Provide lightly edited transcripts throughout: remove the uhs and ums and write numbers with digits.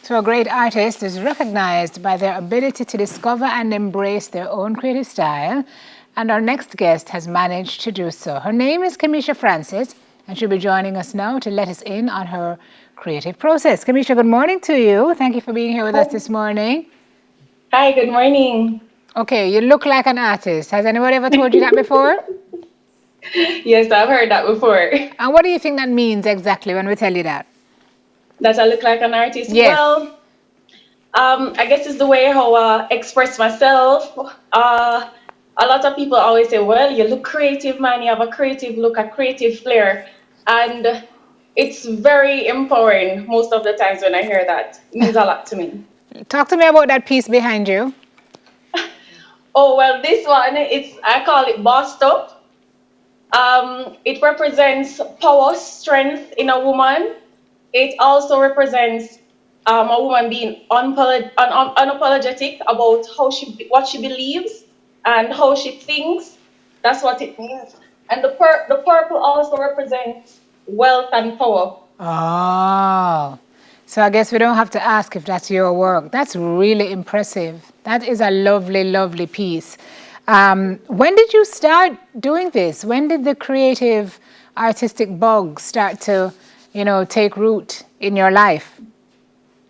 So a great artist is recognized by their ability to discover and embrace their own creative style, and our next guest has managed to do so. Her name is Kamisha Francis, and she'll be joining us now to let us in on her creative process. Kamisha, good morning to you. Thank you for being here with us this morning. Hi, good morning. Okay, you look like an artist. Has anybody ever told you that before? Yes, I've heard that before. And what do you think that means exactly when we tell you that? That I look like an artist. Yes. Well, I guess it's the way how I express myself. A lot of people always say, well, you look creative, man. You have a creative look, a creative flair. And it's very empowering most of the times when I hear that. It means a lot to me. Talk to me about that piece behind you. Oh, well, this one, I call it bossed up. It represents power, strength in a woman. It also represents a woman being unapologetic about what she believes and how she thinks. That's what it means. And the purple also represents wealth and power. Oh, so I guess we don't have to ask if that's your work. That's really impressive. That is a lovely, lovely piece. When did you start doing this? When did the creative, artistic bug start to, take root in your life?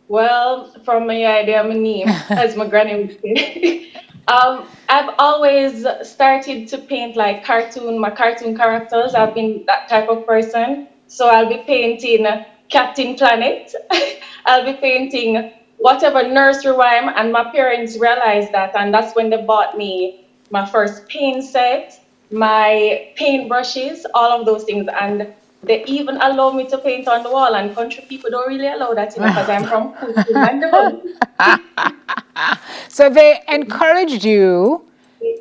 Well, from my idea, my name, as my granny would say. I've always started to paint like my cartoon characters. I've been that type of person. So I'll be painting Captain Planet. I'll be painting whatever nursery rhyme, and my parents realized that, and that's when they bought me my first paint set, my paint brushes, all of those things, and they even allow me to paint on the wall. And country people don't really allow that, because I'm from Kutu, Mandeville. So they encouraged you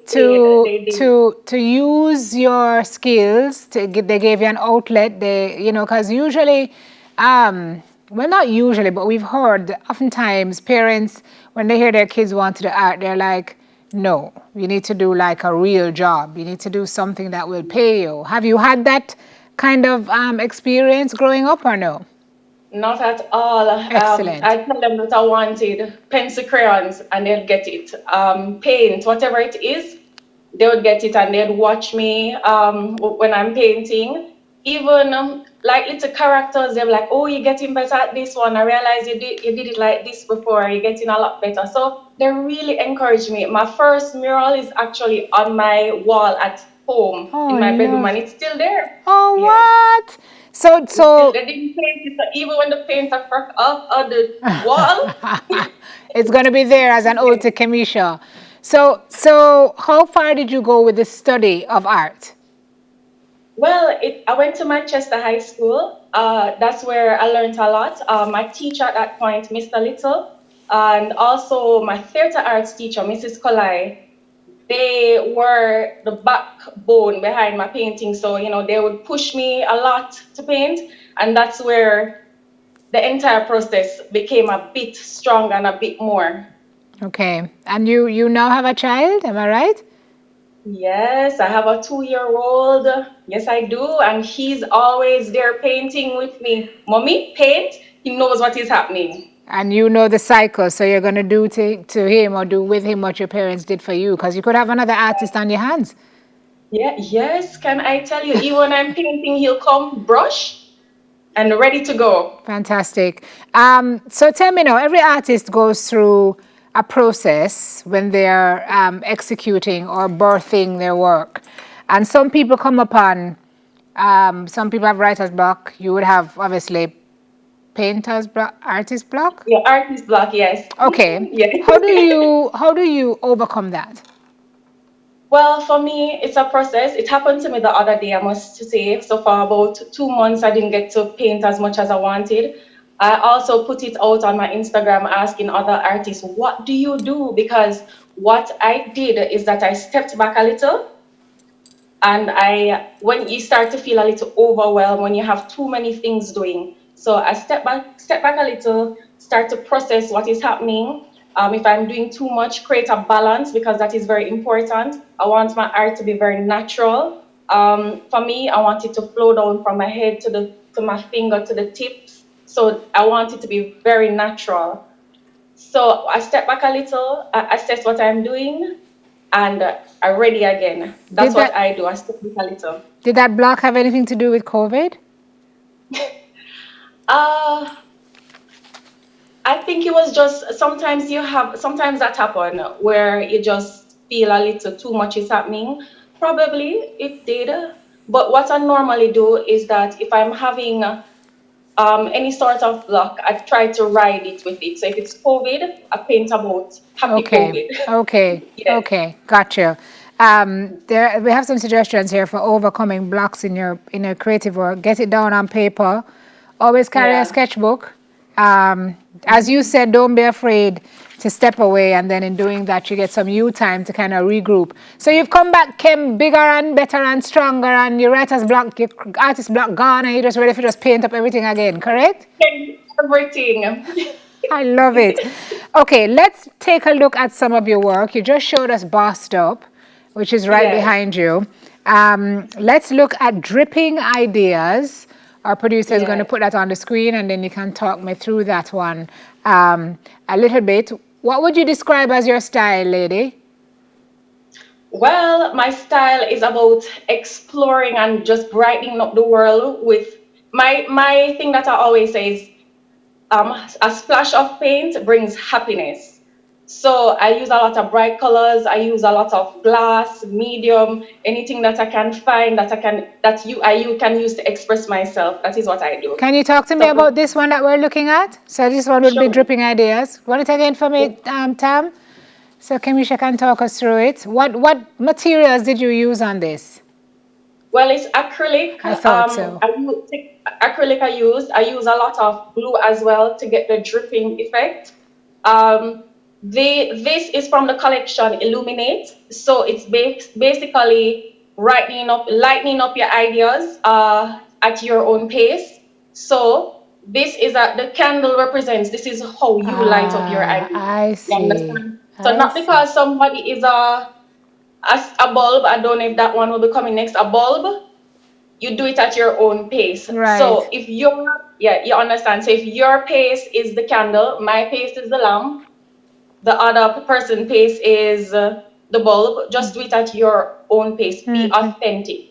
to They did. to use your skills. They gave you an outlet. Because usually, well, not usually, but we've heard that oftentimes parents, when they hear their kids want to do art, they're like, no, you need to do like a real job. You need to do something that will pay you. Have you had that kind of experience growing up or no? Not at all. Excellent. I tell them that I wanted pencil crayons, and they'd get it. Paint, whatever it is, they would get it, and they'd watch me when I'm painting. Even like little characters, they're like, "Oh, you're getting better at this one. I realized you did it like this before. You're getting a lot better." So they really encourage me. My first mural is actually on my wall at home Oh, in my bedroom, love. and it's still there. Oh, Yes. what? So, It's still, so they didn't paint it, so even when the paint are cracked off on the wall. it's going to be there as an ode to Kamisha. So how far did you go with the study of art? Well, I went to Manchester High School. That's where I learned a lot. My teacher at that point, Mr. Little, and also my theater arts teacher, Mrs. Colai, they were the backbone behind my painting. So, they would push me a lot to paint, and that's where the entire process became a bit stronger and a bit more. Okay. And you now have a child, am I right? Yes, I have a 2-year-old. Yes, I do. And he's always there painting with me. Mommy, paint. He knows what is happening. And you know the cycle, so you're going to do to him or do with him what your parents did for you, because you could have another artist on your hands. Yeah, yes, can I tell you, even when I'm painting, he'll come, brush, and ready to go. Fantastic. So tell me now, every artist goes through a process when they're executing or birthing their work. And some people come upon, some people have writer's block. You would have obviously painter's block, artist block. Yeah, artist block, yes. Okay. Yes. How do you overcome that? Well, for me, it's a process. It happened to me the other day, I must say. So for about 2 months, I didn't get to paint as much as I wanted. I also put it out on my Instagram asking other artists, what do you do? Because what I did is that I stepped back a little, and when you start to feel a little overwhelmed, when you have too many things doing. So I step back a little, start to process what is happening. If I'm doing too much, create a balance, because that is very important. I want my art to be very natural. For me, I want it to flow down from my head to my finger to the tips. So I want it to be very natural. So I step back a little, I assess what I'm doing, and I'm ready again. That's Did what that I do. I step back a little. did that block have anything to do with COVID? Uh, I think it was just sometimes that happen where you just feel a little too much is happening. Probably it did. But what I normally do is that if I'm having any sort of block, I try to ride it with it. So if it's COVID, I paint about happy Okay, COVID. okay, Yes. okay, gotcha. There we have some suggestions here for overcoming blocks in your creative work. Get it down on paper. Always carry a Yeah. sketchbook. As you said, don't be afraid to step away, and then in doing that, you get some you time to kind of regroup. So you've come back, Kim, bigger and better and stronger, and your writer's block, your artist block gone, and you're just ready to just paint up everything again. Correct? Everything. I love it. Okay, let's take a look at some of your work. You just showed us Bossed Up, which is right Yes. behind you. Let's look at Dripping Ideas. Our producer is going to Yes. put that on the screen, and then you can talk me through that one a little bit. What would you describe as your style, lady? Well, my style is about exploring and just brightening up the world with my thing that I always say is a splash of paint brings happiness. So I use a lot of bright colors. I use a lot of glass, medium, anything that I can find that you can use to express myself. That is what I do. Can you talk to me So about this one that we're looking at? So this one would be sure. Dripping Ideas. Run it again for me, Tam. So Kamisha can talk us through it. What materials did you use on this? Well, it's acrylic. I thought so. Acrylic I use a lot of glue as well to get the dripping effect. Um, this is from the collection Illuminate. So it's basically lightening up your ideas at your own pace. So the candle represents, this is how you light up your Ah, ideas. I You see. understand? So I not see. because somebody is a bulb, I don't know if that one will be coming next, a bulb, you do it at your own pace. Right. So if yeah, you understand. So if your pace is the candle, my pace is the lamp, the other person pace is the bulb, just do it at your own pace. Be authentic.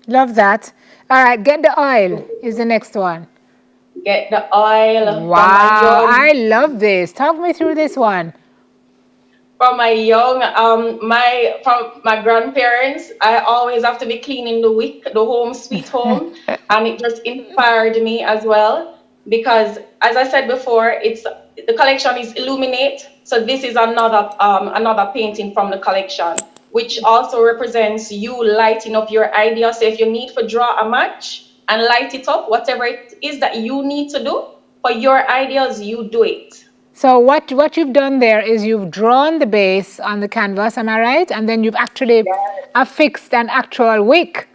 Love that. All right, get the oil is the next one. Get the oil from my Wow, young I love this. Talk me through this one. from my grandparents, I always have to be cleaning the wick, the home sweet home, and it just inspired me as well because, as I said before, it's the collection is Illuminate. So this is another painting from the collection, which also represents you lighting up your idea. So if you need to draw a match and light it up, whatever it is that you need to do for your ideas, you do it. So what you've done there is you've drawn the base on the canvas, am I right? And then you've actually Yes, affixed an actual wick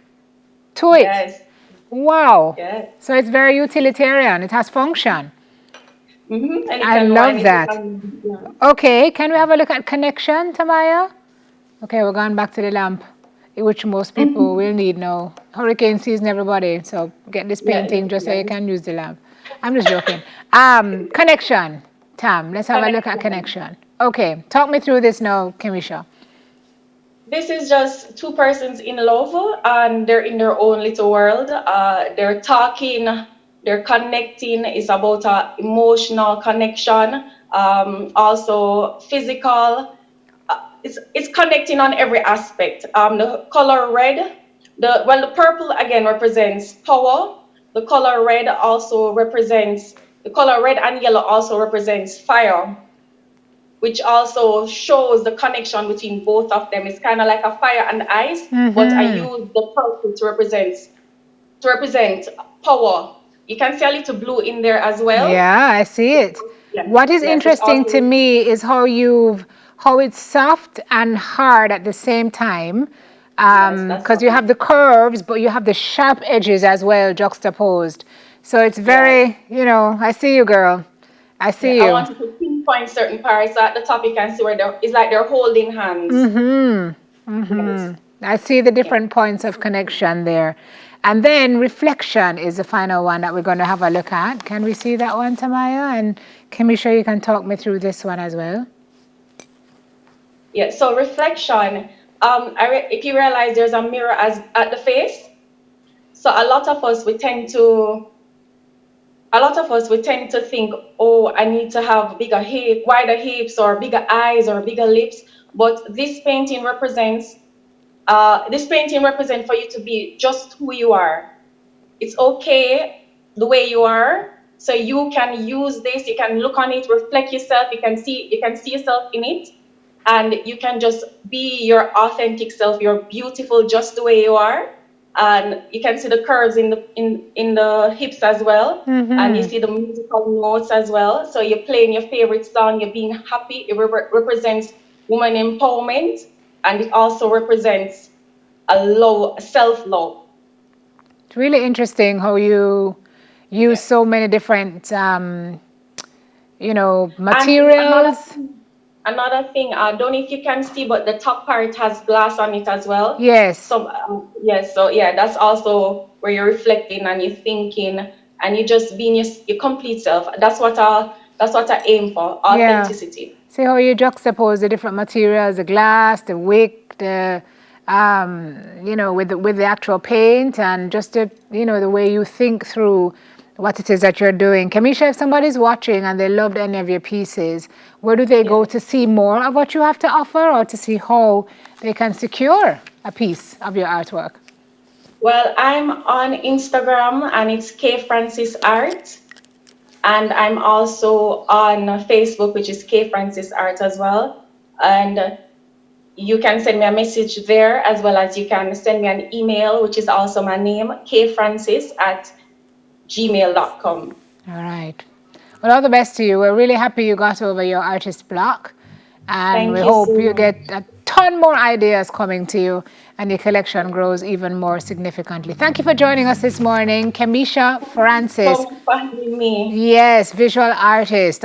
to it. yes, Wow. yes. So it's very utilitarian. It has function. And you I can love wine it. that. Okay, can we have a look at connection, Tamaya? Okay, we're going back to the lamp, which most people will need now. Hurricane season, everybody. So get this Yeah, painting just so you yeah. can use the lamp. I'm just joking. Connection, Tam. Let's have a look at Connection. connection. Okay, talk me through this now, Kamisha. This is just two persons in love and they're in their own little world. They're talking, they're connecting. It's about a emotional connection, also physical. It's connecting on every aspect. The color red, the purple again represents power. The color red and yellow also represents fire, which also shows the connection between both of them. It's kind of like a fire and ice, but I use the purple to represent power. You can see a little blue in there as well. Yeah, I see it. Yeah. What is Yes, it's interesting to also me is how it's soft and hard at the same time. yes, that's Because you something. have the curves, but you have the sharp edges as well juxtaposed. So it's Yes. very, I see you, girl. I Yeah, see I you. wanted to pinpoint certain parts. So at the top you can see where it's like they're holding hands. Yes. I see the Yeah. different points of connection there. And then reflection is the final one that we're going to have a look at. Can we see that one, Tamaya? And Kamisha, you can talk me through this one as well. Yeah, so reflection, if you realize there's a mirror at the face, so a lot of us, we tend to think, oh, I need to have wider hips or bigger eyes or bigger lips. But this painting represents for you to be just who you are. It's okay the way you are. So you can use this, you can look on it, reflect yourself, you can see yourself in it, and you can just be your authentic self. You're beautiful just the way you are. And you can see the curves in the hips as well. And you see the musical notes as well. So you're playing your favorite song, you're being happy. It represents woman empowerment, and it also represents self-love. It's really interesting how you use so many different, materials. And another thing, I don't know if you can see, but the top part has glass on it as well. Yes. So yes, so yeah, that's also where you're reflecting and you're thinking, and you just being your complete self. That's what I aim for, authenticity. Yeah. See how you juxtapose the different materials, the glass, the wick, the with the actual paint, and just the way you think through what it is that you're doing. Kamisha, if somebody's watching and they loved any of your pieces, where do they go to see more of what you have to offer, or to see how they can secure a piece of your artwork? Well, I'm on Instagram and it's K Francis Art. And I'm also on Facebook, which is K Francis Art as well. And you can send me a message there, as well as you can send me an email, which is also my name, kfrancis@gmail.com. All right. Well, all the best to you. We're really happy you got over your artist block. And we hope you get a ton more ideas coming to you and your collection grows even more significantly. Thank you for joining us this morning, Kamisha Francis. Thank you for having me. Yes, visual artist.